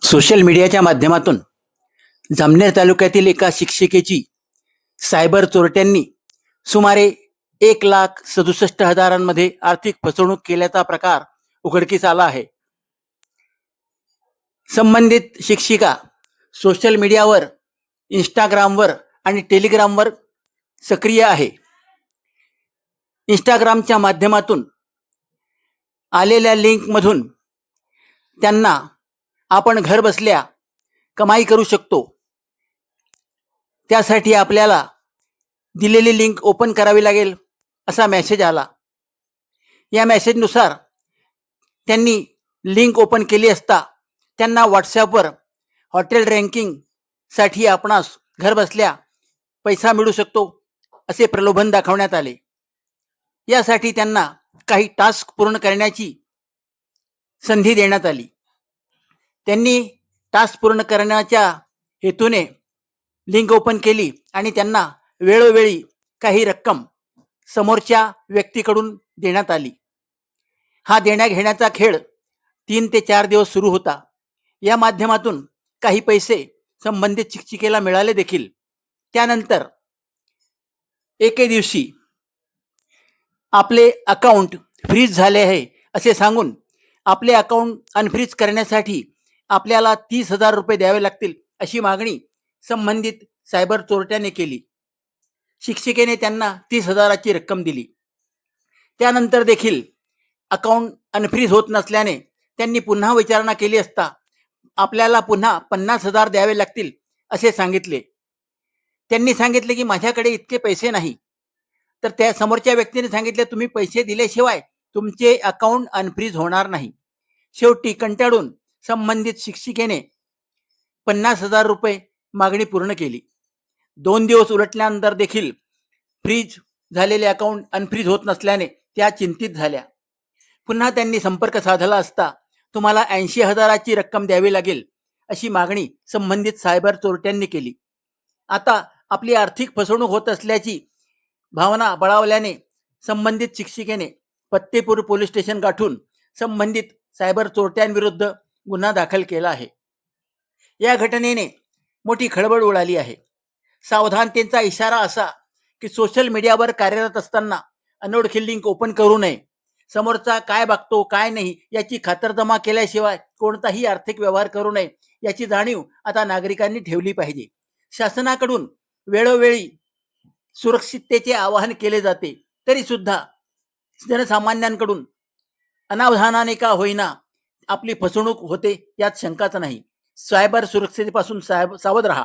Social मीडियाच्या माध्यमातून जामनेर तालुक्यातील एका शिक्षिकेची सायबर चोरट्यांनी सुमारे 1,67,000 आर्थिक फसवणूक केल्याचा प्रकार उघडकीस आला आहे. संबंधित शिक्षिका सोशल मीडियावर, इंस्टाग्रामवर आणि टेलिग्रामवर सक्रिय आहे. इंस्टाग्रामच्या माध्यमातून आलेल्या लिंकमधून त्यांना आपण घर बसल्या कमाई करू शकतो, त्यासाठी आपल्याला दिलेली लिंक ओपन करावी लागेल असा मेसेज आला. या मेसेजनुसार त्यांनी लिंक ओपन केली असता त्यांना व्हॉट्सॲपवर हॉटेल रँकिंगसाठी आपणास घर बसल्या पैसा मिळू शकतो असे प्रलोभन दाखवण्यात आले. यासाठी त्यांना काही टास्क पूर्ण करण्याची संधी देण्यात आली. त्यांनी टास्क पूर्ण करण्याच्या हेतूने लिंक ओपन केली आणि त्यांना वेळोवेळी काही रक्कम समोरच्या व्यक्तीकडून देण्यात आली. हा देण्या घेण्याचा खेळ 3 ते 4 दिवस सुरू होता. या माध्यमातून काही पैसे संबंधित शिक्षिकेला मिळाले देखील. त्यानंतर एके दिवशी आपले अकाउंट फ्रीज झाले आहे असे सांगून आपले अकाउंट अनफ्रीज करण्यासाठी आपल्याला 30,000 रुपये द्यावे लागतील अशी मागणी संबंधित सायबर चोरट्याने केली. शिक्षिकेने त्यांना 30,000ची रक्कम दिली. त्यानंतर देखील अकाउंट अनफ्रीज होत नसल्याने त्यांनी पुन्हा विचारणा केली असता आपल्याला पुन्हा 50,000 द्यावे लागतील असे सांगितले. त्यांनी सांगितले की माझ्याकडे इतके पैसे नाही. तर त्या समोरच्या व्यक्तीने सांगितले तुम्ही पैसे दिल्याशिवाय तुमचे अकाउंट अनफ्रीज होणार नाही. शेवटी कंटाळून संबंधित शिक्षिकेने 50,000 रुपये मागणी पूर्ण केली. 2 दिवस उलटल्यानंतर देखील फ्रीज झालेले अकाउंट अनफ्रीज होत नसल्याने त्या चिंतित झाल्या. पुन्हा त्यांनी संपर्क साधला असता तुम्हाला 80,000ची रक्कम द्यावी लागेल अशी मागणी संबंधित सायबर चोरट्यांनी केली. आता आपली आर्थिक फसवणूक होत असल्याची भावना बळावल्याने संबंधित शिक्षिकेने फत्तेपूर पोलीस स्टेशन गाठून संबंधित सायबर चोरट्यांविरुद्ध गुन्हा दाखल केला आहे. या घटनेने मोठी खळबळ उडाली आहे. सावधानतेचा इशारा असा की सोशल मीडियावर कार्यरत असताना अनोळखी लिंक ओपन करू नये. समोरचा काय बघतो काय नाही याची खातरजमा केल्याशिवाय कोणताही आर्थिक व्यवहार करू नये याची जाणीव आता नागरिकांनी ठेवली पाहिजे. शासनाकडून वेळोवेळी सुरक्षिततेचे आवाहन केले जाते, तरी सुद्धा जनसामान्यांकडून अनावधानाने का होईना आपली फसवणूक होते यात शंकाच नाही. सायबर सुरक्षेपासून सावध राहा.